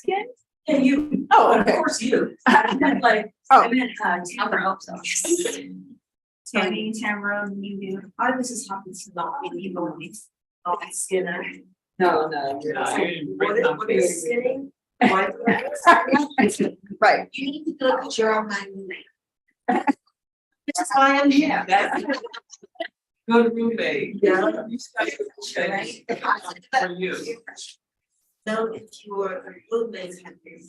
skin? Yeah, you. Oh, Of okay. course you. Like, Oh. I meant, Tamara also. Tammy, Tamara, you do. This is happens to not be the only. Oh, Skinner. No, no, you're not. What is skinning? Right. You need to look at your own mind. Which is why I'm here. That's. Good roommate. Yeah. You study Right. for you. So if your roommates have been.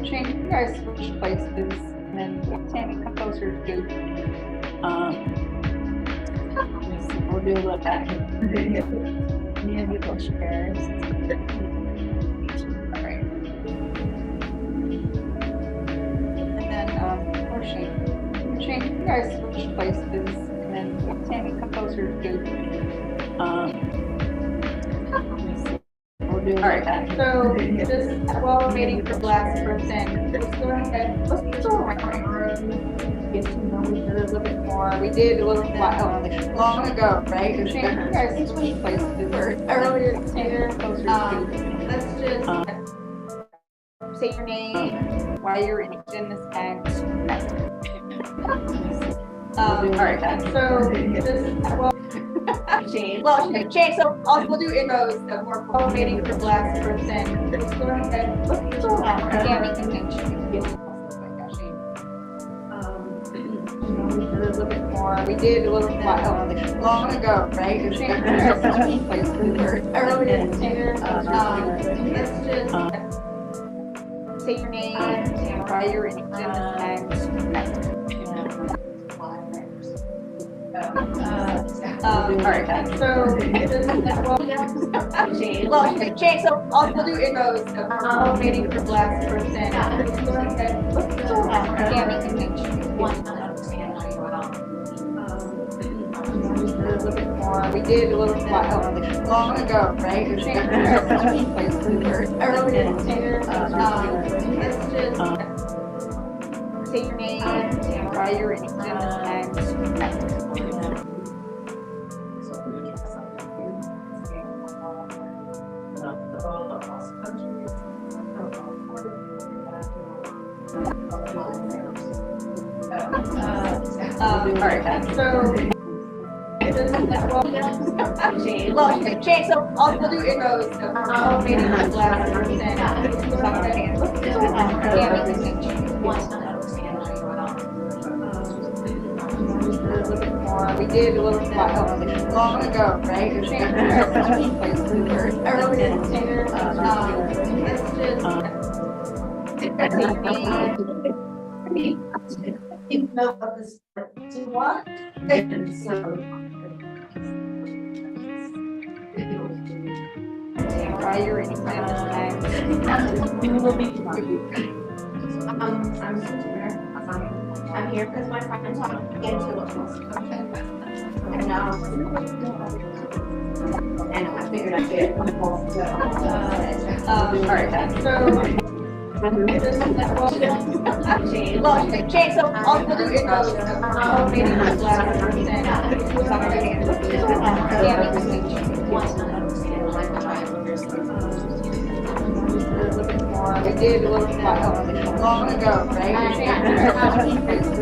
Shane, you guys switch places, and then Tammy, come closer to. We'll do a little back. Yeah, we go shares. Alright. And then, Shane, you guys switch places, and then Tammy, come closer to. Alright, so just while we're waiting for the last person, let's go ahead, let's go around the room, get to know each other a little bit more. We did a little while long ago, right? Shane, you guys switched places earlier today, closer to. Let's just say your name, why you're interested in this event. Alright, so just Shane, so we'll do intros that more while waiting for the last person. Let's go ahead, let's go around. Tammy can mention. A little bit more. We did a little while long ago, right? Shane, you guys switched places earlier today. Let's just say your name, why you're interested in this event. Alright, so Shane, so we'll do intros that we're waiting for the last person. Let's go ahead, let's go around. Tammy can mention. A little bit more. We did a little while long ago, right? Shane, you guys switched places earlier today. Let's just say your name, why you're interested in this event. Alright, so Shane, so we'll do intros that we're waiting for the last person. A little bit more. We did a little while long ago, right? Shane, you guys switched places earlier today. Let's just you know what this do what? Why you're in I'm here because my friends want to get into it. And I figured I'd get alright, so Shane, so we'll do intros that we're waiting for the last person. A little bit more. We did a little while long ago, right? Shane, you guys switched places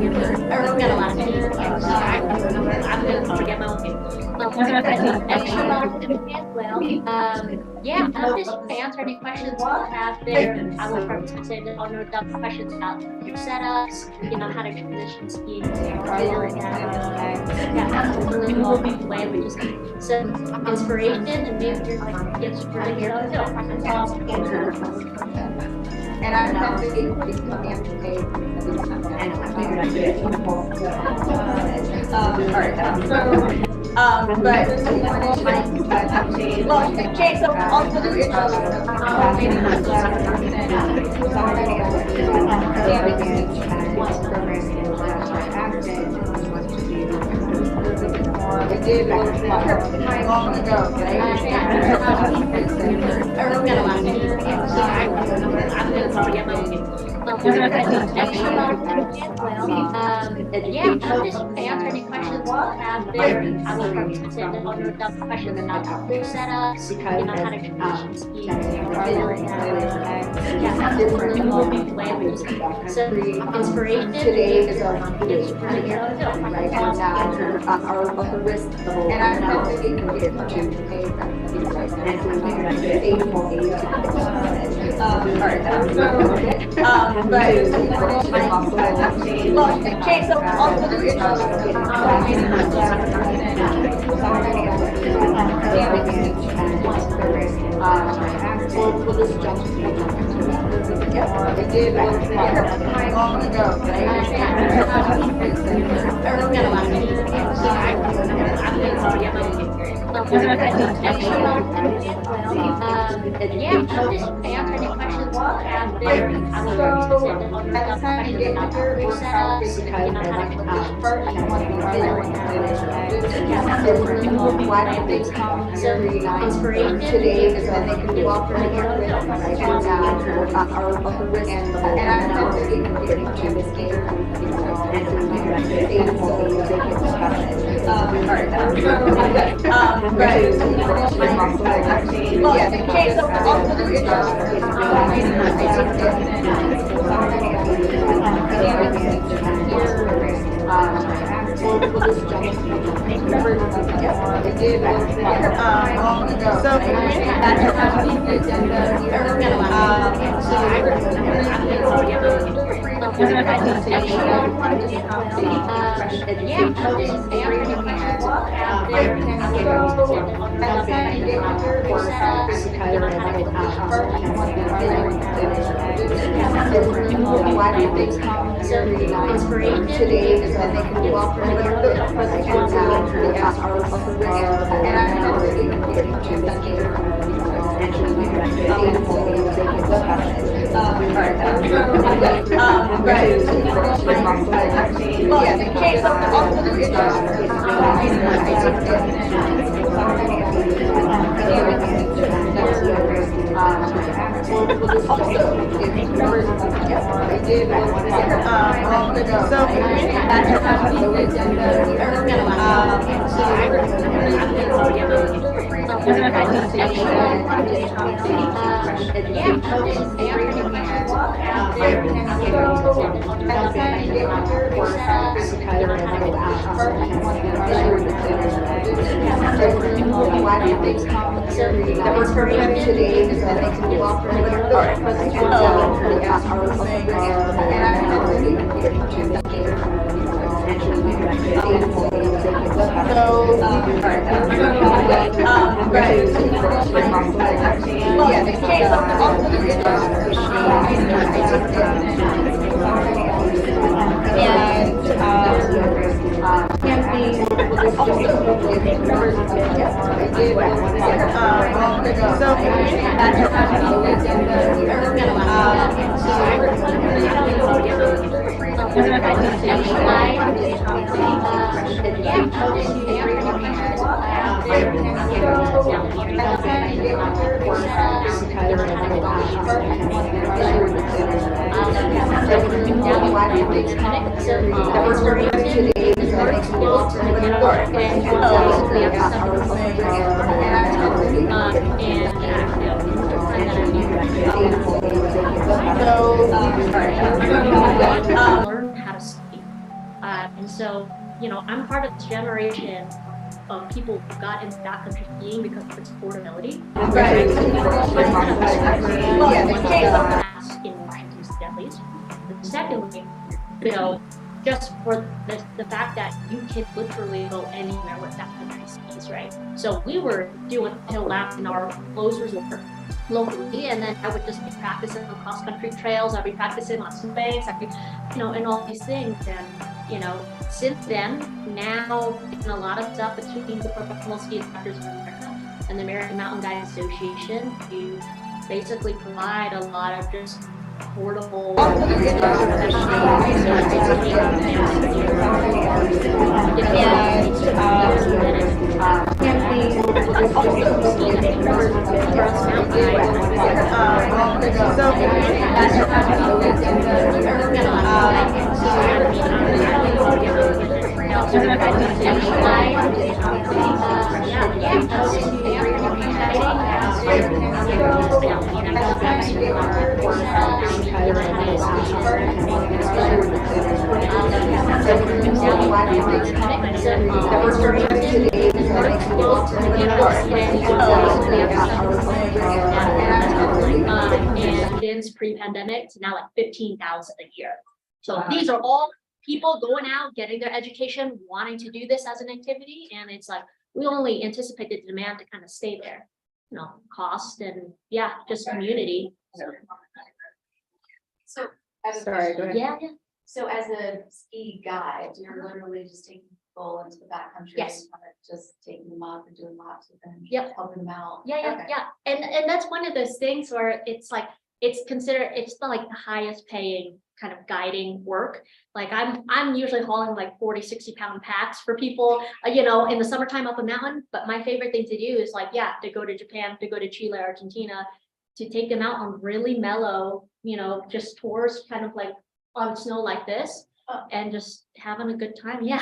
earlier today. I'm gonna forget my own name. Yeah, I'm just answer any questions you have there. I will participate. I'll note down questions about your setups, how to transition schemes, absolutely all the way. We just some inspiration and maybe you're like gets really here. And I'm happy to be coming today. And I figured I'd get it. Alright, so but Shane, so we'll do intros that we're waiting for the last person. We did did a little while long ago, right? We've got a lot of things. So I'm gonna probably get my yeah, just answer any questions you have there. I will send it on your questions about food setups, you know, how to transition speed. So inspiration Today is our is really good. right now, our risk level. And I'm hoping we get to pay right now. And we have 8 more days to go. Okay, so also the We'll just jump. Yeah, they did long ago, right? We've got a lot of things. So I'm gonna probably get my yeah, just answer any questions you have there. I will send it on your questions about food setups, you know, how to so inspiration Today is when they can do all for right now. Our risk and I'm hoping we get to this game. And we have 8 more days to get okay, so also the we'll just jump. They did long ago. So inspiration today is when they can do all for right now. And I'm hoping we get to this game. okay, so also the Today is when they can do all for right now. learn how to speak. And so, you know, I'm part of this generation of people who got into backcountry skiing because of its affordability. In Washington State, at least. But secondly, you know, just for the fact that you can literally go anywhere with backcountry skis, right? So we were doing hill laps in our closed resort locally, and then I would just be practicing on cross-country trails. I'd be practicing on swings. I'd be, you know, and all these things. And you know, since then, now in a lot of stuff between the Professional Ski Instructors of America and the American Mountain Guide Association, you basically provide a lot of just affordable Students pre-pandemic to now like 15,000 a year. So these are all people going out, getting their education, wanting to do this as an activity, and it's like, we only anticipate the demand to kind of stay there. You know, cost and just community. So, Sorry, go ahead. Yeah. so as a ski guide, you're literally just taking people into the backcountry. Yes. and kind of just taking them up and doing laps with them. Yep. Helping them out. Yeah. And that's one of those things where it's like, it's considered, it's the like the highest paying kind of guiding work. Like I'm usually hauling like 40-60 pound packs for people, you know, in the summertime up a mountain. But my favorite thing to do is like, to go to Japan, to go to Chile, Argentina, to take them out on really mellow, you know, just tours kind of like on snow like this and just having a good time. Yeah.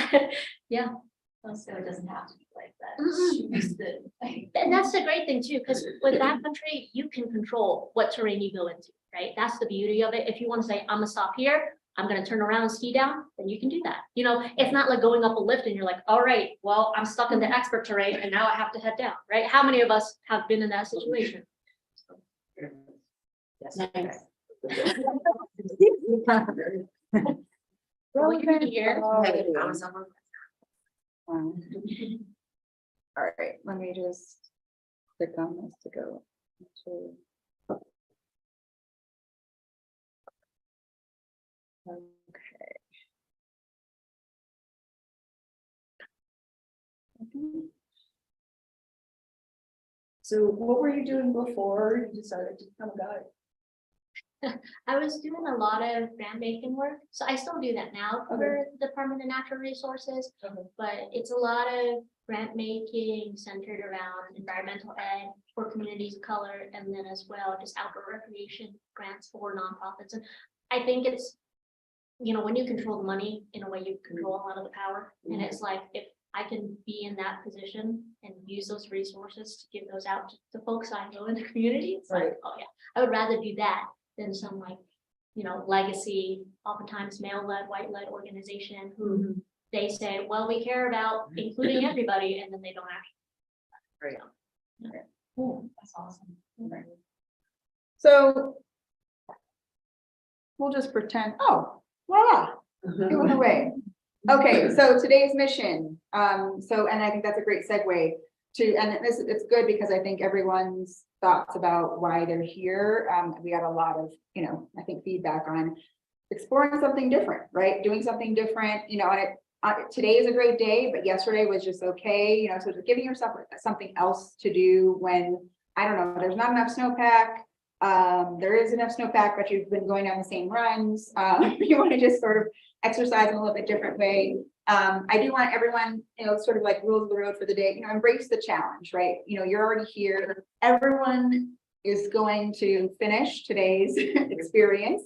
So it doesn't have to be like that. Mhm. And that's the great thing too, because with backcountry, you can control what terrain you go into, right? That's the beauty of it. If you want to say, I'm gonna stop here, I'm gonna turn around and ski down, then you can do that. You know, it's not like going up a lift and you're like, all right, well, I'm stuck in the expert terrain and now I have to head down, right? How many of us have been in that situation? Nice. Well, you're here. All right, let me just click on this to go to. Okay. So what were you doing before you decided to become a guide? I was doing a lot of grant making work, so I still do that now for the Department of Natural Resources, but it's a lot of grant making centered around environmental ed for communities of color, and then as well, just outdoor recreation grants for nonprofits. And I think it's, you know, when you control the money, in a way you control a lot of the power. And it's like, if I can be in that position and use those resources to give those out to folks I know in the community, it's like, oh yeah, I would rather do that than some like, you know, legacy, oftentimes male-led, white-led organization who they say, well, we care about including everybody, and then they don't actually. Right. Cool. That's awesome. Right. So we'll just pretend, oh, voila, it went away. Okay, so today's mission. And I think that's a great segue to, and it's good because I think everyone's thoughts about why they're here. We got a lot of, you know, I think feedback on exploring something different, right? Doing something different, you know, and today is a great day, but yesterday was just okay, you know, so just giving yourself something else to do when, I don't know, there's not enough snowpack. There is enough snowpack, but you've been going down the same runs. You want to just sort of exercise in a little bit different way. I do want everyone, you know, sort of like rules of the road for the day, you know, embrace the challenge, right? You know, you're already here. Everyone is going to finish today's experience.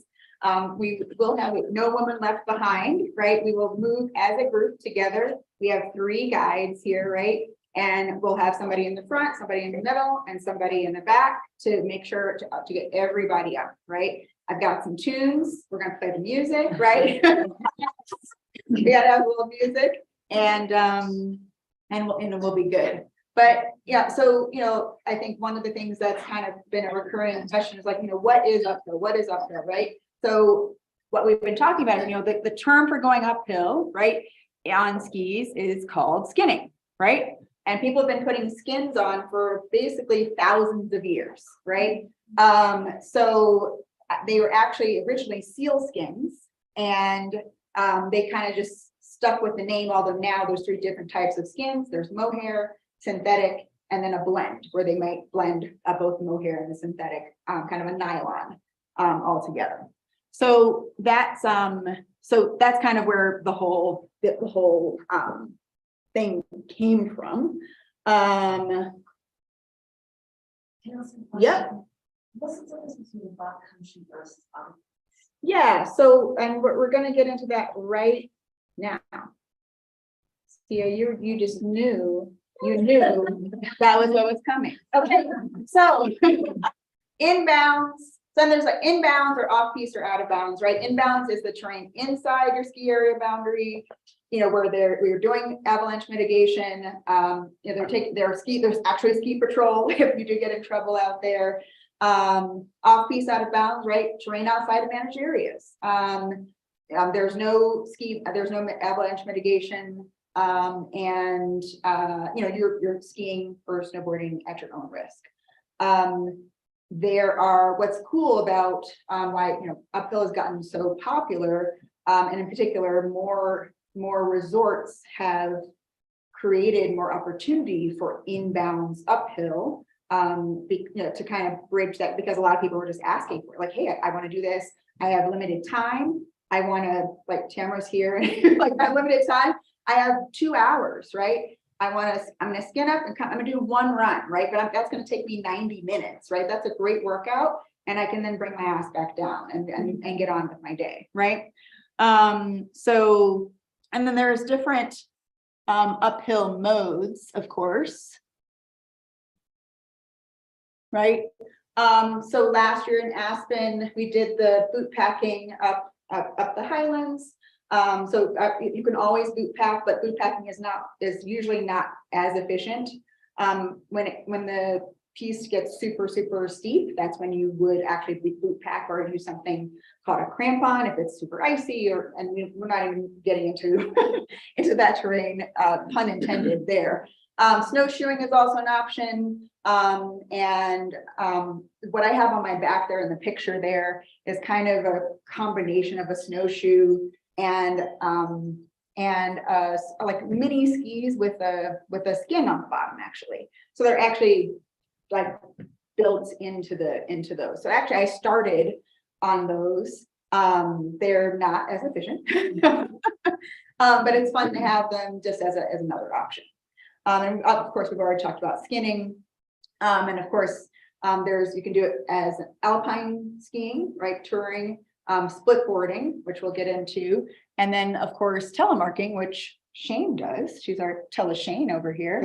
We will have no woman left behind, right? We will move as a group together. We have 3 guides here, right? And we'll have somebody in the front, somebody in the middle, and somebody in the back to make sure to get everybody up, right? I've got some tunes. We're gonna play the music, right? We gotta have a little music, and we'll be good. But yeah, so you know, I think one of the things that's kind of been a recurring question is like, you know, what is uphill? What is uphill, right? So what we've been talking about, you know, the term for going uphill, right, on skis is called skinning, right? And people have been putting skins on for basically thousands of years, right? So they were actually originally seal skins, and they kind of just stuck with the name, although now there's 3 different types of skins. There's mohair, synthetic, and then a blend where they might blend both the mohair and the synthetic, kind of a nylon all together. So that's kind of where the whole thing came from. Yep. What's the difference between backcountry versus Yeah, so, and we're gonna get into that right now. Yeah, you just knew that was what was coming. Okay, so inbounds, then there's like inbounds or off piste or out of bounds, right? Inbounds is the terrain inside your ski area boundary, where we're doing avalanche mitigation. They're taking there's actually ski patrol if you do get in trouble out there. Off piste, out of bounds, right? Terrain outside of managed areas. There's no avalanche mitigation. And you're skiing or snowboarding at your own risk. What's cool about why uphill has gotten so popular, and in particular more resorts have created more opportunity for inbounds uphill, to kind of bridge that, because a lot of people were just asking for it, like, hey, I want to do this, I have limited time, I want to, like Tamara's here, like I have limited time, I have 2 hours, right? I'm going to skin up and I'm going to do one run, right? But that's going to take me 90 minutes, right? That's a great workout. And I can then bring my ass back down and get on with my day, right? And then there's different uphill modes, of course, right? So last year in Aspen, we did the boot packing up the Highlands. You can always boot pack, but boot packing is usually not as efficient. When the piste gets super steep, that's when you would actually boot pack or use something called a crampon if it's super icy, and we're not even getting into into that terrain, pun intended there. Snowshoeing is also an option. What I have on my back there in the picture there is kind of a combination of a snowshoe and like mini skis with a skin on the bottom, actually. So they're actually like built into those. So actually I started on those. They're not as efficient, but it's fun to have them just as another option. And of course, we've already talked about skinning. And of course, you can do it as alpine skiing, right? Touring, split boarding, which we'll get into. And then of course, telemarking, which Shane does. She's our teleshane over here.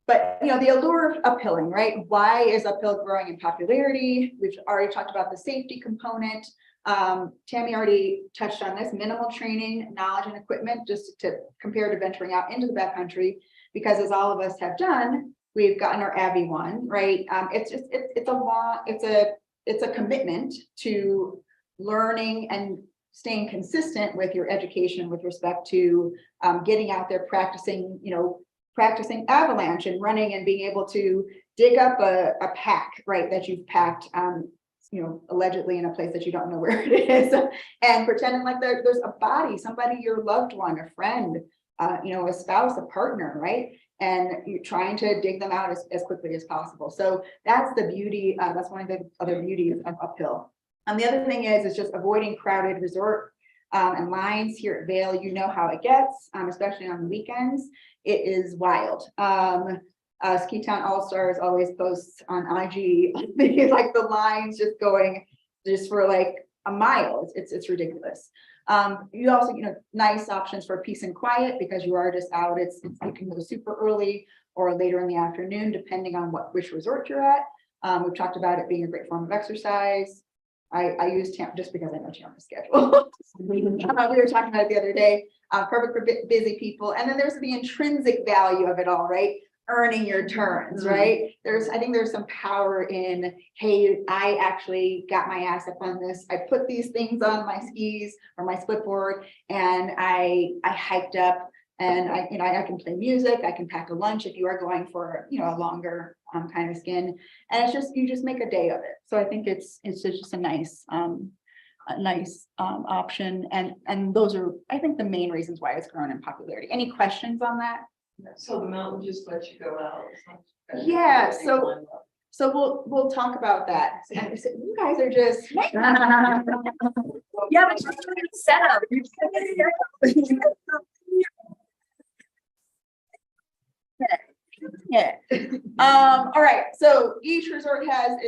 But the allure of uphilling, right? Why is uphill growing in popularity? We've already talked about the safety component. Tammy already touched on this: minimal training, knowledge, and equipment, just to compare to venturing out into the backcountry. Because as all of us have done, we've gotten our Avi one, right? It's a commitment to learning and staying consistent with your education with respect to getting out there, practicing avalanche and running, and being able to dig up a pack, right, that you've packed, allegedly in a place that you don't know where it is, and pretending like there's a body, somebody, your loved one, a friend, a spouse, a partner, right? And you're trying to dig them out as quickly as possible. So that's the beauty. That's one of the other beauties of uphill. And the other thing is just avoiding crowded resort and lines here at Vail. You know how it gets, especially on the weekends. It is wild. Ski Town All Stars always posts on IG like the lines just going just for like a mile. It's ridiculous. You also, nice options for peace and quiet, because you are just out. You can go super early or later in the afternoon, depending on which resort you're at. We've talked about it being a great form of exercise. I use Tampa just because I know Tampa's schedule. We were talking about it the other day. Perfect for busy people. And then there's the intrinsic value of it all, right? Earning your turns, right? I think there's some power in, hey, I actually got my ass up on this. I put these things on my skis or my split board, and I hiked up, and I can play music. I can pack a lunch if you are going for a longer kind of skin, and you just make a day of it. So I think it's just a nice option, and those are, I think, the main reasons why it's grown in popularity. Any questions on that? So the mountain just lets you go out. Yeah, so we'll talk about that. And so you guys are just Yeah, but you're doing the setup. yeah. All right. So each resort has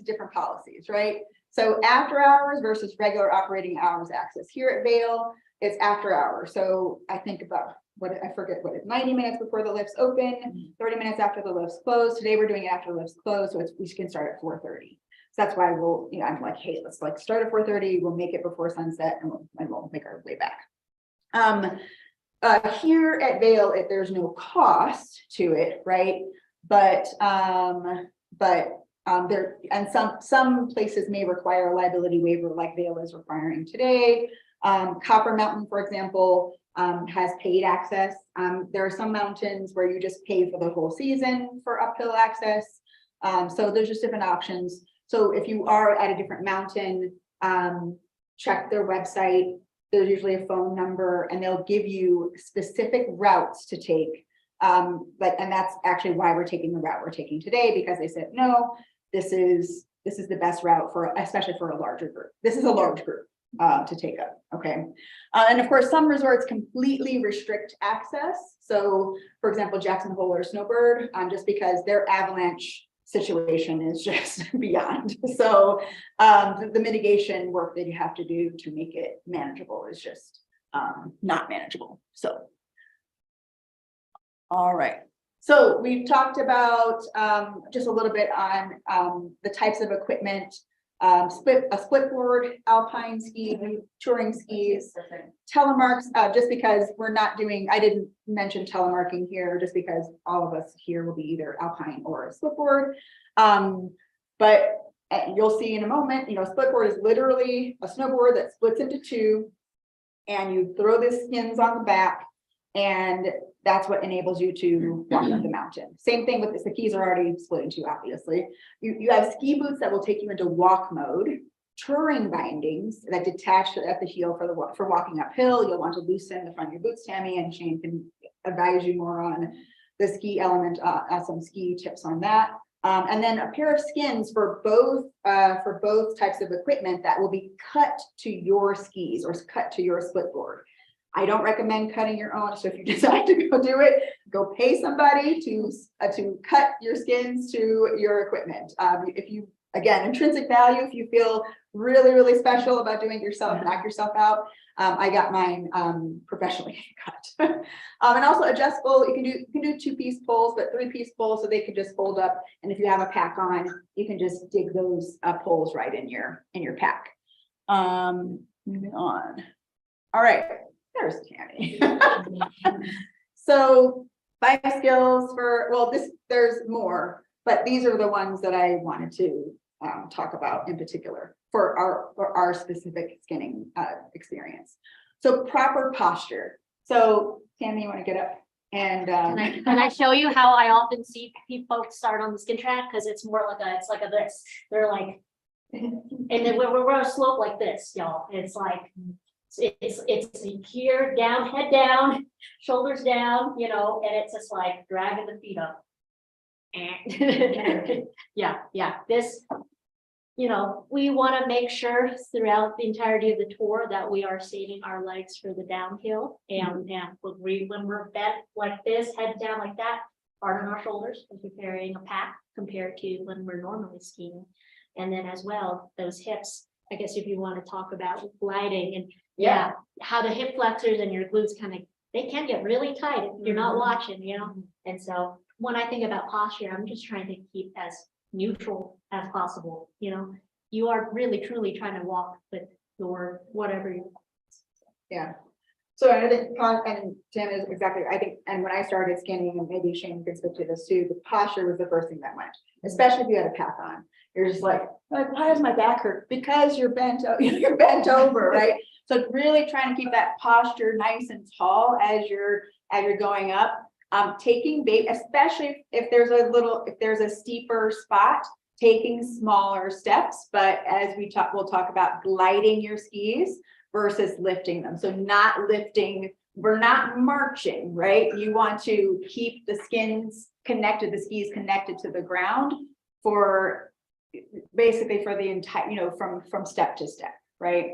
different policies, right? So after hours versus regular operating hours access. Here at Vail, it's after hours. So I think about I forget what it's 90 minutes before the lifts open, 30 minutes after the lifts close. Today we're doing it after the lifts close, so we can start at 4:30. that's why I'm like, hey, let's like start at 4:30, we'll make it before sunset and we'll make our way back. Here at Vail, there's no cost to it, right? But there, and some places may require a liability waiver like Vail is requiring today. Copper Mountain, for example, has paid access. There are some mountains where you just pay for the whole season for uphill access. So there's just different options. So if you are at a different mountain, check their website. There's usually a phone number and they'll give you specific routes to take. And that's actually why we're taking the route we're taking today, because they said, no, this is the best route for, especially for a larger group. This is a large group to take up. Okay. And of course, some resorts completely restrict access. So for example, Jackson Hole or Snowbird, just because their avalanche situation is just beyond. So the mitigation work that you have to do to make it manageable is just not manageable. So, all right. So we've talked about just a little bit on the types of equipment, a split board, alpine ski, touring skis, telemarks, just because we're not doing, I didn't mention telemarking here just because all of us here will be either alpine or a split board. But you'll see in a moment, split board is literally a snowboard that splits into two and you throw the skins on the back and that's what enables you to walk up the mountain. Same thing with the skis are already split into, obviously. You have ski boots that will take you into walk mode, touring bindings that detach at the heel for walking uphill. You'll want to loosen the front of your boots, Tammy, and Shane can advise you more on the ski element, some ski tips on that. And then a pair of skins for both types of equipment that will be cut to your skis or cut to your split board. I don't recommend cutting your own. So if you decide to go do it, go pay somebody to cut your skins to your equipment. If you, again, intrinsic value, if you feel really, really special about doing it yourself, knock yourself out. I got mine professionally cut. And also adjustable, you can do 2-piece poles, but 3-piece poles, so they could just fold up. And if you have a pack on, you can just dig those poles right in your pack. Moving on. All right. There's Tammy. So 5 skills for, well, there's more, but these are the ones that I wanted to talk about in particular for our specific skinning experience. So proper posture. So Tammy, you want to get up and can I show you how I often see folks start on the skin track? Because it's more like it's like a this. They're like, and then we're on a slope like this, y'all. It's like it's here, down, head down, shoulders down, and it's just like dragging the feet up. And yeah, this, we want to make sure throughout the entirety of the tour that we are saving our legs for the downhill. And when we're bent like this, head down like that, hard on our shoulders as we're carrying a pack compared to when we're normally skiing. And then as well, those hips, I guess if you want to talk about gliding and how the hip flexors and your glutes they can get really tight if you're not watching, And so when I think about posture, I'm just trying to keep as neutral as possible. You are really truly trying to walk with your whatever you. Yeah. So I think, and Tim is exactly, I think, and when I started skinning, and maybe Shane can speak to this too, the posture was the first thing that went, especially if you had a pack on. You're just like, why does my back hurt? Because you're bent over, right? So really trying to keep that posture nice and tall as you're going up. Taking bait, especially if there's a steeper spot, taking smaller steps. But as we'll talk about gliding your skis versus lifting them. So not lifting, we're not marching, right? You want to keep the skis connected to the ground for basically for the entire, from step to step, right?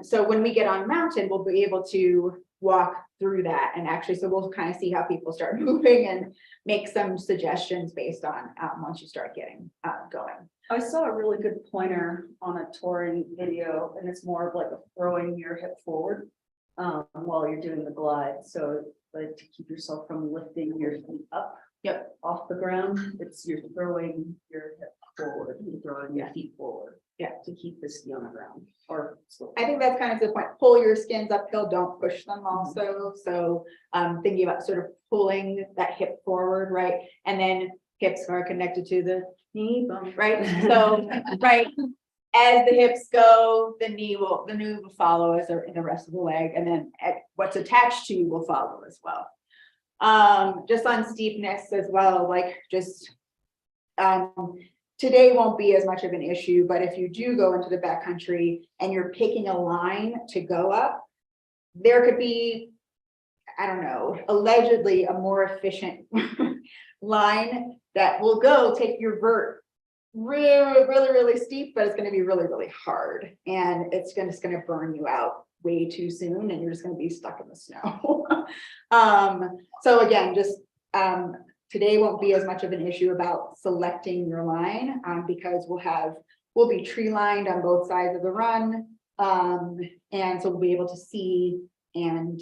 So when we get on mountain, we'll be able to walk through that. And actually, so we'll kind of see how people start moving and make some suggestions based on once you start getting going. I saw a really good pointer on a touring video, and it's more of like a throwing your hip forward while you're doing the glide. So like to keep yourself from lifting your feet up off the ground, it's you're throwing your hip forward, you're throwing your feet forward. Yeah, to keep the ski on the ground or. I think that's kind of the point. Pull your skins uphill, don't push them also. So thinking about sort of pulling that hip forward, right? And then hips are connected to the knee bone, right? So, right. As the hips go, the knee will follow as the rest of the leg, and then what's attached to you will follow as well. Just on steepness as well, like just today won't be as much of an issue, but if you do go into the backcountry and you're picking a line to go up, there could be, I don't know, allegedly a more efficient line that will go take your vert really steep, but it's going to be really hard, and it's just going to burn you out way too soon, and you're just going to be stuck in the snow. So again, just today won't be as much of an issue about selecting your line, because we'll be tree lined on both sides of the run, and so we'll be able to see, and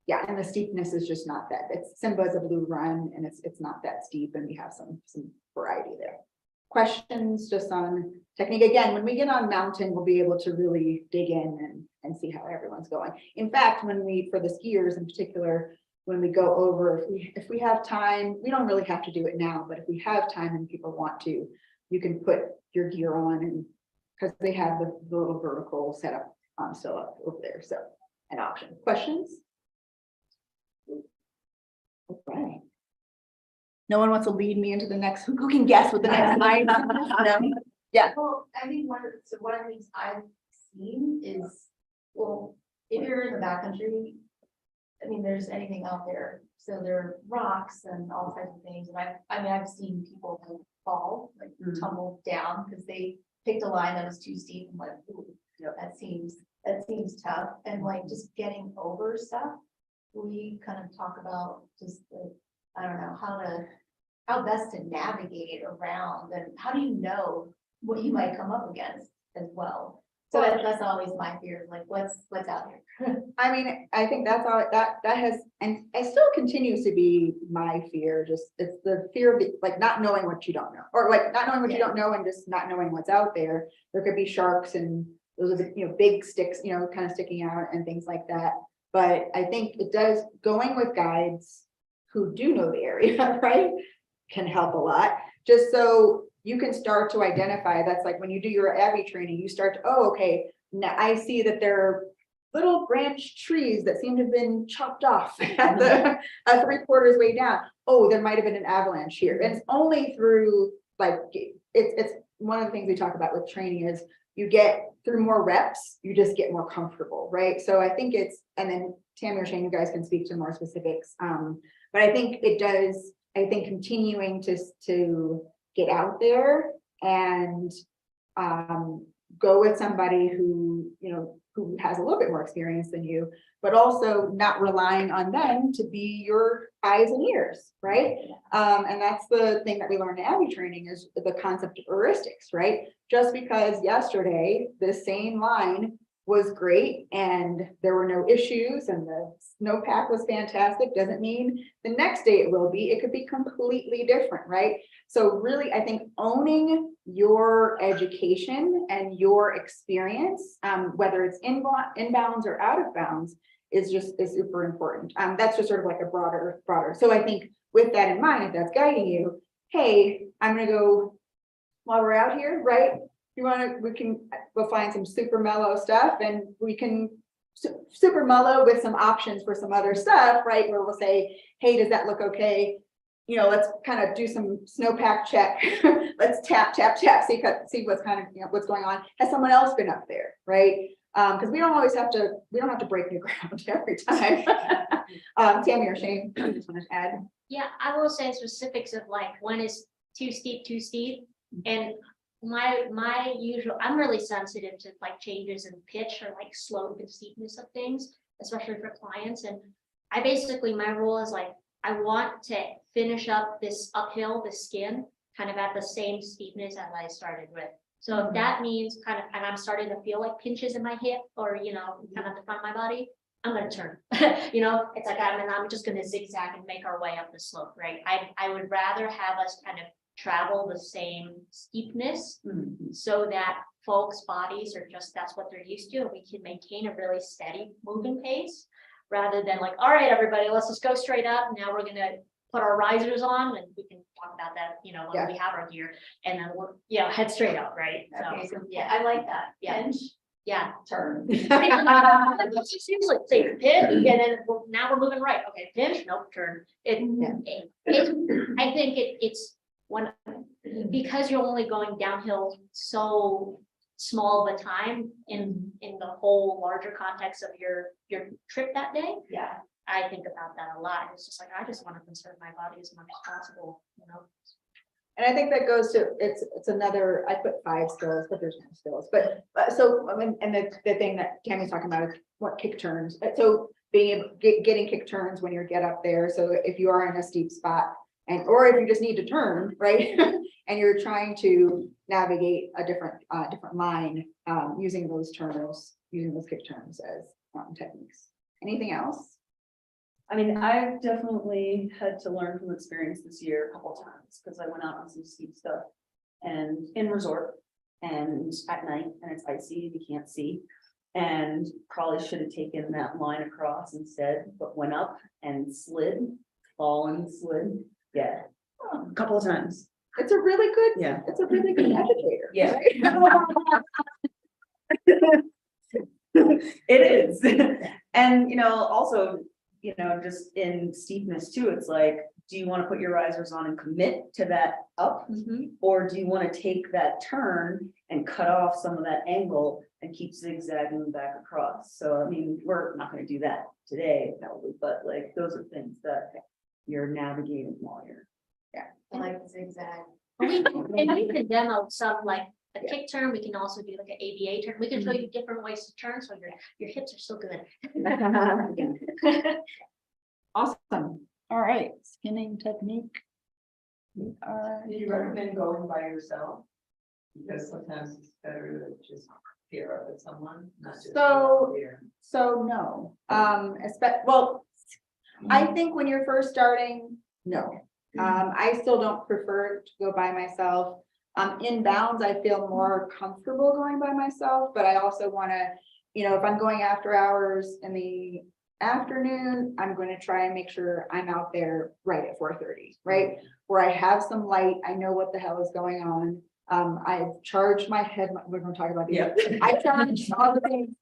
yeah, and the steepness is just not that. Simba is a blue run, and it's not that steep, and we have some variety there. Questions just on technique? Again, when we get on mountain, we'll be able to really dig in and see how everyone's going. In fact, for the skiers in particular, when we go over, if we have time, we don't really have to do it now, but if we have time and people want to, you can put your gear on, and because they have the little vertical setup still up over there. So an option. Questions? Okay. No one wants to lead me into the next, who can guess what the next line? No. Yeah. Well, I mean, one of the things I've seen is, well, if you're in the backcountry, I mean, there's anything out there. So there are rocks and all types of things. And I've seen people fall, like tumble down because they picked a line that was too steep and like, ooh, that seems tough. And like just getting over stuff, we kind of talk about just like, I don't know, how best to navigate around, and how do you know what you might come up against as well? So that's always my fear, like what's out here. I mean, I think that's all that has, and it still continues to be my fear. Just it's the fear of like not knowing what you don't know, or like not knowing what you don't know and just not knowing what's out there. There could be sharks and those are the big sticks, kind of sticking out and things like that. But I think it does, going with guides who do know the area, right, can help a lot. Just so you can start to identify, that's like when you do your Abbey training, you start to, oh, okay, now I see that there are little branch trees that seem to have been chopped off at the 3/4 way down. Oh, there might have been an avalanche here. And it's only through like, it's one of the things we talk about with training is you get through more reps, you just get more comfortable, right? So I think and then Tammy or Shane, you guys can speak to more specifics. But I think it does, I think continuing to get out there and go with somebody who has a little bit more experience than you, but also not relying on them to be your eyes and ears, right? And that's the thing that we learned in Abbey training is the concept of heuristics, right? Just because yesterday the same line was great and there were no issues and the snowpack was fantastic doesn't mean the next day it will be. It could be completely different, right? So really, I think owning your education and your experience, whether it's inbounds or out of bounds, is super important. That's just sort of like a broader. So I think with that in mind, if that's guiding you, hey, I'm gonna go while we're out here, right? We'll find some super mellow stuff and we can super mellow with some options for some other stuff, right? Where we'll say, hey, does that look okay? Let's kind of do some snowpack check. Let's tap, see what's kind of, what's going on. Has someone else been up there, right? Because we don't have to break new ground every time. Tammy or Shane, I just want to add. Yeah, I will say specifics of like when is too steep, and my usual, I'm really sensitive to like changes in pitch or like slope and steepness of things, especially for clients. And I basically, my rule is like, I want to finish up this uphill, the skin, kind of at the same steepness as I started with. So if that means kind of, and I'm starting to feel like pinches in my hip or, kind of the front of my body, I'm going to turn, it's like, I'm just going to zigzag and make our way up the slope, right? I would rather have us kind of travel the same steepness Mhm. so that folks' bodies are just, that's what they're used to, and we can maintain a really steady moving pace rather than like, all right, everybody, let's just go straight up. Now we're gonna put our risers on, and we can talk about that, you know, when we have our gear, and then we're, head straight up, right? Okay, So, so yeah, I like that. Yeah. Pinch, yeah. turn. Seriously, say pinch, and then now we're moving right. Okay, pinch, nope, turn. I think it's when, because you're only going downhill so small of a time in the whole larger context of your trip that day. Yeah. I think about that a lot. It's just like, I just want to conserve my body as much as possible, you know? And I think that goes to, it's another, I put 5 skills, but there's no skills, but, so, I mean, and the thing that Tammy's talking about is what kick turns. So being able, getting kick turns when you get up there. So if you are in a steep spot or if you just need to turn, right? And you're trying to navigate a different line, using those turns, using those kick turns as techniques. Anything else? I mean, I've definitely had to learn from experience this year a couple times, because I went out on some steep stuff and in resort and at night, and it's icy, you can't see. And probably should have taken that line across instead, but went up and slid, fallen, slid, yeah, a couple of times. It's a really good, Yeah. it's a really good educator. Yeah. right? It is. And, you know, also, you know, just in steepness too, it's like, do you want to put your risers on and commit to that up? Or do you want to take that turn and cut off some of that angle and keep zigzagging back across? So, I mean, we're not going to do that today, probably, but like, those are things that you're navigating while you're. I like the zigzag. And we can demo some like a kick turn. We can also do like an ABA turn. We can show you different ways to turn, so your hips are still good. Awesome. All right, skinning technique. Do you recommend going by yourself? Because sometimes it's better to just peer up at someone, not just. So- peer. So no, well, I think when you're first starting, no. I still don't prefer to go by myself. Inbounds, I feel more comfortable going by myself, but I also want to, you know, if I'm going after hours in the afternoon, I'm going to try and make sure I'm out there right at 4:30, right? Where I have some light, I know what the hell is going on. I've charged my head, we're going to talk about these. Yeah. I charged all the things.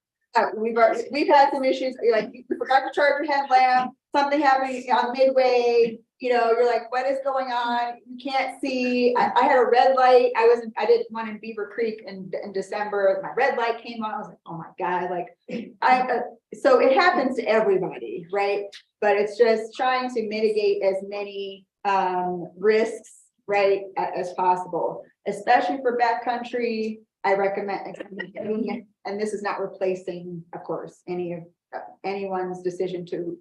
We've had some issues, you're like, you forgot to charge your headlamp, something happening on midway, you know, you're like, what is going on? You can't see. I had a red light. I did one in Beaver Creek in December. My red light came on. I was like, oh my God, like so it happens to everybody, right? But it's just trying to mitigate as many risks, right, as possible, especially for backcountry. I recommend, and this is not replacing, of course, anyone's decision to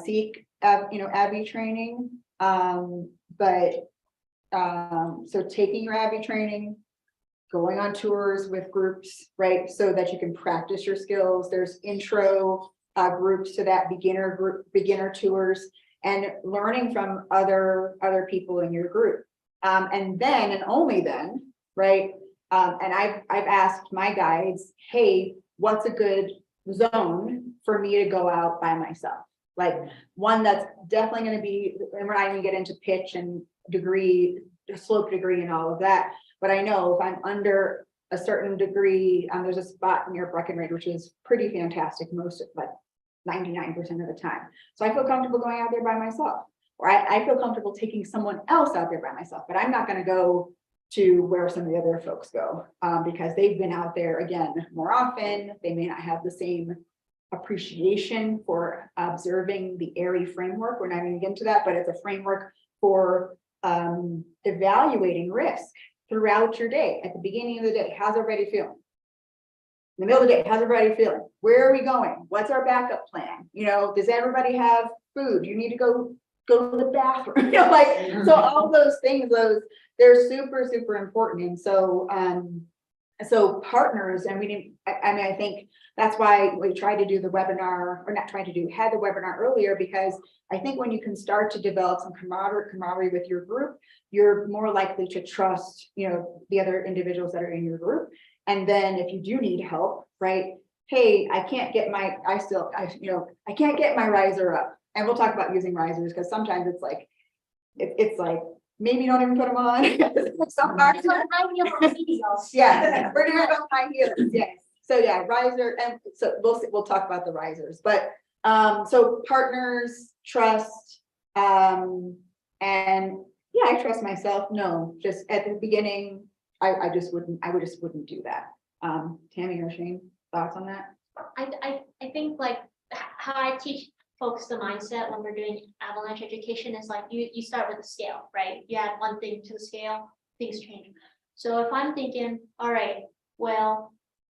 seek, you know, Abbey training. But so taking your Abbey training, going on tours with groups, right, so that you can practice your skills. There's intro groups to that, beginner tours, and learning from other people in your group. And then, and only then, right? And I've asked my guides, hey, what's a good zone for me to go out by myself? Like one that's definitely going to be, and we're not even get into pitch and degree, slope degree and all of that. But I know if I'm under a certain degree, there's a spot near Breckenridge, which is pretty fantastic most of, like 99% of the time. So I feel comfortable going out there by myself, or I feel comfortable taking someone else out there by myself, but I'm not going to go to where some of the other folks go, because they've been out there again more often. They may not have the same appreciation for observing the ARI framework. We're not going to get into that, but it's a framework for evaluating risk throughout your day. At the beginning of the day, how's everybody feeling? In the middle of the day, how's everybody feeling? Where are we going? What's our backup plan? You know, does everybody have food? You need to go to the bathroom, you know, like, so all those things, they're super important. And so so partners, and I mean, I think That's why we tried to do the webinar, or not tried to do, had the webinar earlier, because I think when you can start to develop some camaraderie with your group, you're more likely to trust, the other individuals that are in your group. And then if you do need help, right? Hey, I can't get my riser up. And we'll talk about using risers, because sometimes it's like, it's like, maybe don't even put them on. Sometimes, yeah, we're doing about high heels, yes. So yeah, riser, and so we'll talk about the risers, but so partners, trust, and yeah, I trust myself. No, just at the beginning, I just wouldn't do that. Tammy or Shane, thoughts on that? I think like how I teach folks the mindset when we're doing avalanche education is like you start with a scale, right? You add one thing to the scale, things change. So if I'm thinking, all right, well,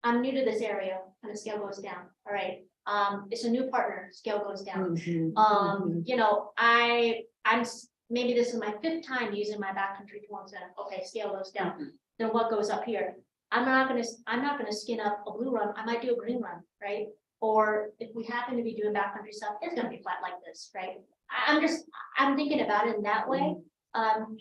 I'm new to this area, and the scale goes down. All right, it's a new partner, scale goes down. I'm maybe this is my 5th time using my backcountry form center. Okay, scale goes down. Then what goes up here? I'm not gonna skin up a blue run. I might do a green run, right? Or if we happen to be doing backcountry stuff, it's gonna be flat like this, right? I'm thinking about it in that way.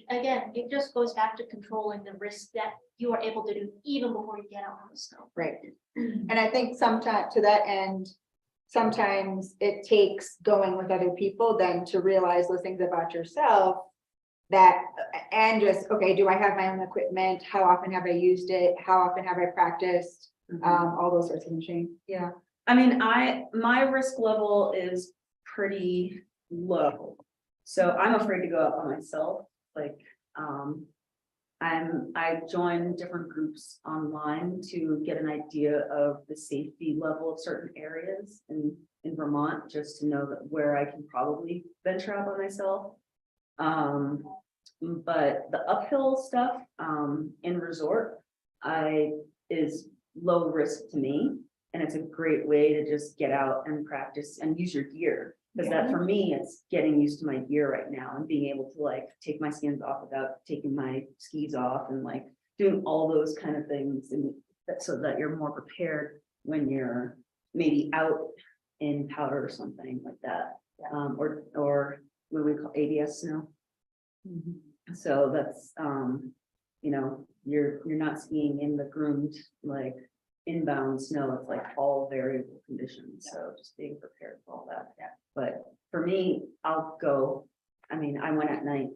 Again, it just goes back to controlling the risk that you are able to do even before you get out on the snow. Right. And I think sometimes to that end, sometimes it takes going with other people then to realize those things about yourself and just, okay, do I have my own equipment? How often have I used it? How often have I practiced? All those sorts of things. Yeah, I mean, my risk level is pretty low. So I'm afraid to go out by myself. Like, I join different groups online to get an idea of the safety level of certain areas in Vermont, just to know that where I can probably venture out by myself. But the uphill stuff in resort is low risk to me, and it's a great way to just get out and practice and use your gear. Because that for me, it's getting used to my gear right now and being able to like take my skins off without taking my skis off, and like doing all those kind of things, and so that you're more prepared when you're maybe out in powder or something like that. Or what do we call ABS snow? So that's you're not skiing in the groomed like inbound snow. It's like all variable conditions. So just being prepared for all that. Yeah. But for me, I'll go. I mean, I went at night,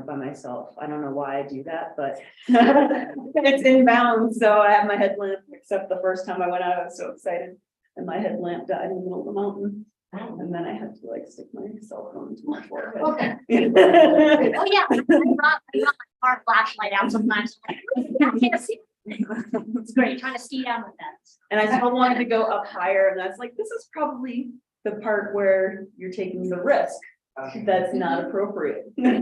by myself. I don't know why I do that, but it's inbound. So I have my headlamp, except the first time I went out, I was so excited. And my headlamp died in the middle of the mountain. And then I had to like stick my cell phone to my forehead. Okay. Oh yeah, I brought my car flashlight out sometimes. I can't see. It's great, trying to ski down with that. And I still wanted to go up higher, and that's like, this is probably the part where you're taking the risk. That's not appropriate. Right.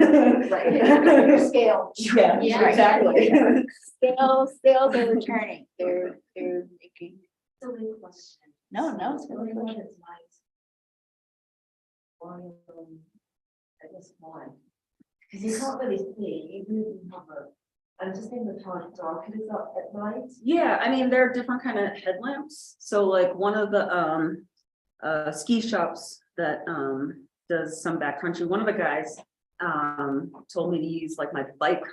Scale. Yeah, Yeah. exactly. Scales are returning. They're making. It's a weird question. No, it's a Only good one question. that's nice. One, I guess one. Because you can't really see, even if you have I'm just thinking of how dark it is up at night. Yeah, I mean, there are different kind of headlamps. So like one of the ski shops that does some backcountry, one of the guys told me to use like my bike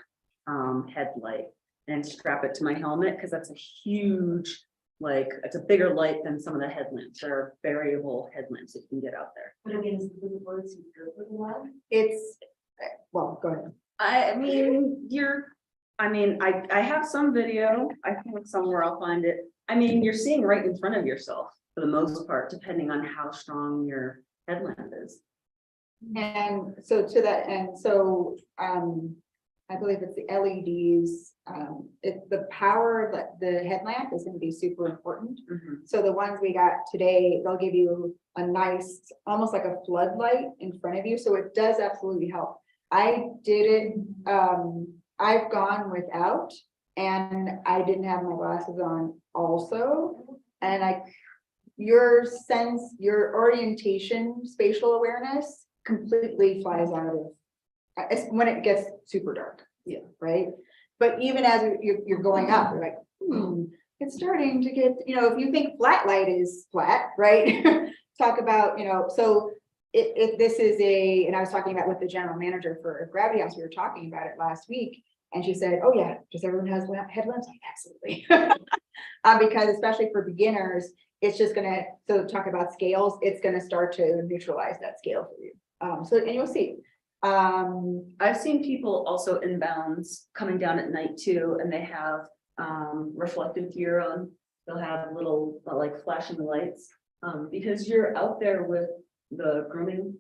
headlight and strap it to my helmet, because that's a huge, like, it's a bigger light than some of the headlamps. There are variable headlamps that you can get out there. But I mean, is the words you good with one? Well, go ahead. I mean, I have some video. I think somewhere I'll find it. I mean, you're seeing right in front of yourself for the most part, depending on how strong your headlamp is. And so to that end, so I believe it's the LEDs. The power of the headlamp is going to be super important. So the ones we got today, they'll give you a nice, almost like a floodlight in front of you. So it does absolutely help. I did it. I've gone without, and I didn't have my glasses on also. And your sense, your orientation, spatial awareness completely flies out of it's when it gets super dark. Yeah. Right. But even as you're going up, you're like, it's starting to get, if you think flat light is flat, right? Talk about, so if this is and I was talking about with the general manager for Gravity House, we were talking about it last week. And she said, oh yeah, just everyone has headlamps, like absolutely. Because especially for beginners, it's just gonna, so talk about scales, it's gonna start to neutralize that scale for you. And you'll see. I've seen people also inbounds coming down at night too, and they have reflective gear on. They'll have little like flashing lights, because you're out there with the grooming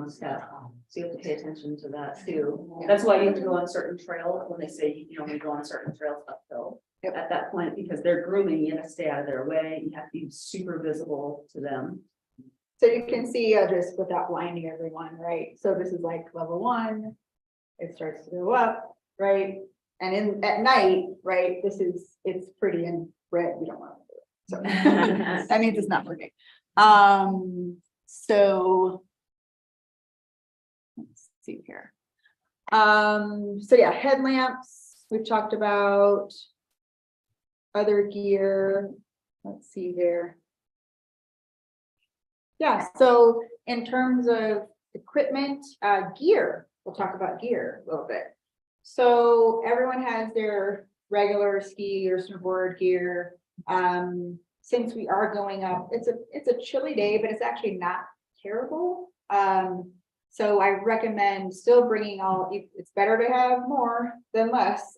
staff, so you have to pay attention to that too. That's why you have to go on certain trails when they say, when you go on certain trails uphill. Yep. At that point, because they're grooming, you have to stay out of their way, you have to be super visible to them. So you can see just without blinding everyone, right? So this is like level 1. It starts to go up, right? And at night, right, it's pretty in red. We don't want to do it. So that means it's not working. So let's see here. So yeah, headlamps, we've talked about. Other gear, let's see here. Yeah, so in terms of equipment, gear, we'll talk about gear a little bit. So everyone has their regular ski or snowboard gear. Since we are going up, it's a chilly day, but it's actually not terrible. So I recommend still bringing it's better to have more than less.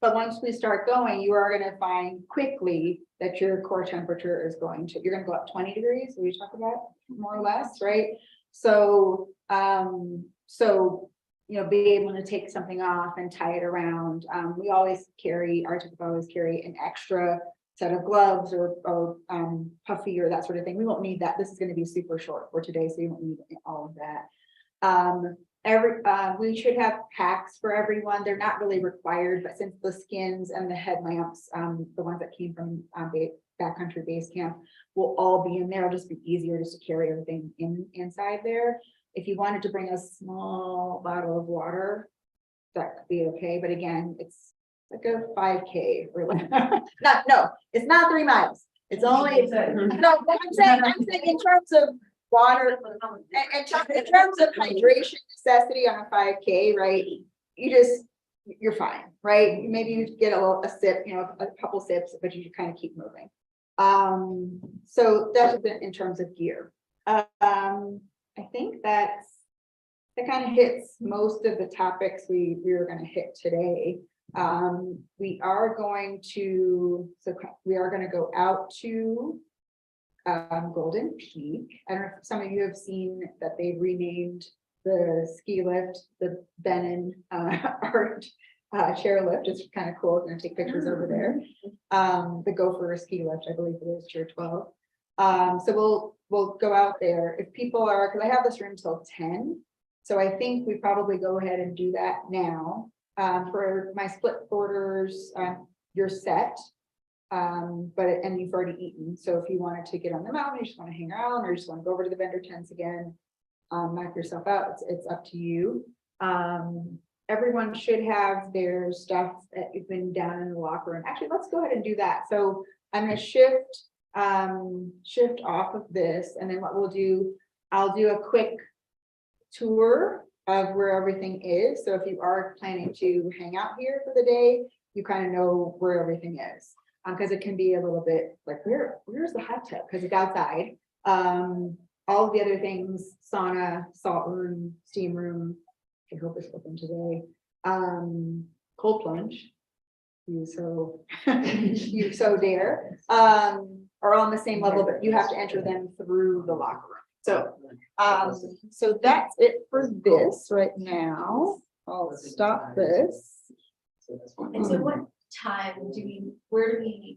But once we start going, you are going to find quickly that your core temperature is you're going to go up 20 degrees, we talk about more or less, right? So, be able to take something off and tie it around. We always our type always carry an extra set of gloves or puffy or that sort of thing. We won't need that. This is going to be super short for today, so you won't need all of that. We should have packs for everyone. They're not really required, but since the skins and the headlamps, the ones that came from backcountry base camp, will all be in there. It'll just be easier just to carry everything inside there. If you wanted to bring a small bottle of water, that could be okay. But again, it's like a 5K or it's not 3 miles. It's only no. I'm saying in terms of water and in terms of hydration necessity on a 5K, right? You're fine, right? Maybe you get a sip, a couple sips, but you kind of keep moving. So that's in terms of gear. I think that kind of hits most of the topics we were going to hit today. We are going to go out to Golden Peak. I don't know if some of you have seen that they've renamed the ski lift, the Benin art chairlift. It's kind of cool. I'm going to take pictures over there. The Gopher ski lift, I believe it is Chair 12. So we'll go out there if people are, because I have this room till 10. So I think we probably go ahead and do that now. For my split boarders, you're set. And you've already eaten. So if you wanted to get on the mountain, you just want to hang around, or you just want to go over to the vendor tents again, knock yourself out. It's up to you. Everyone should have their stuff that you've been down in the locker room. Actually, let's go ahead and do that. So I'm going to shift off of this, and then what we'll do, I'll do a quick tour of where everything is. So if you are planning to hang out here for the day, you kind of know where everything is. Because it can be a little bit like, where's the hot tub? Because it's outside. All of the other things, sauna, salt room, steam room, I hope it's open today. Cold plunge, you so dare, are on the same level, but you have to enter them through the locker room. So that's it for this right now. I'll stop this. And so what time where do we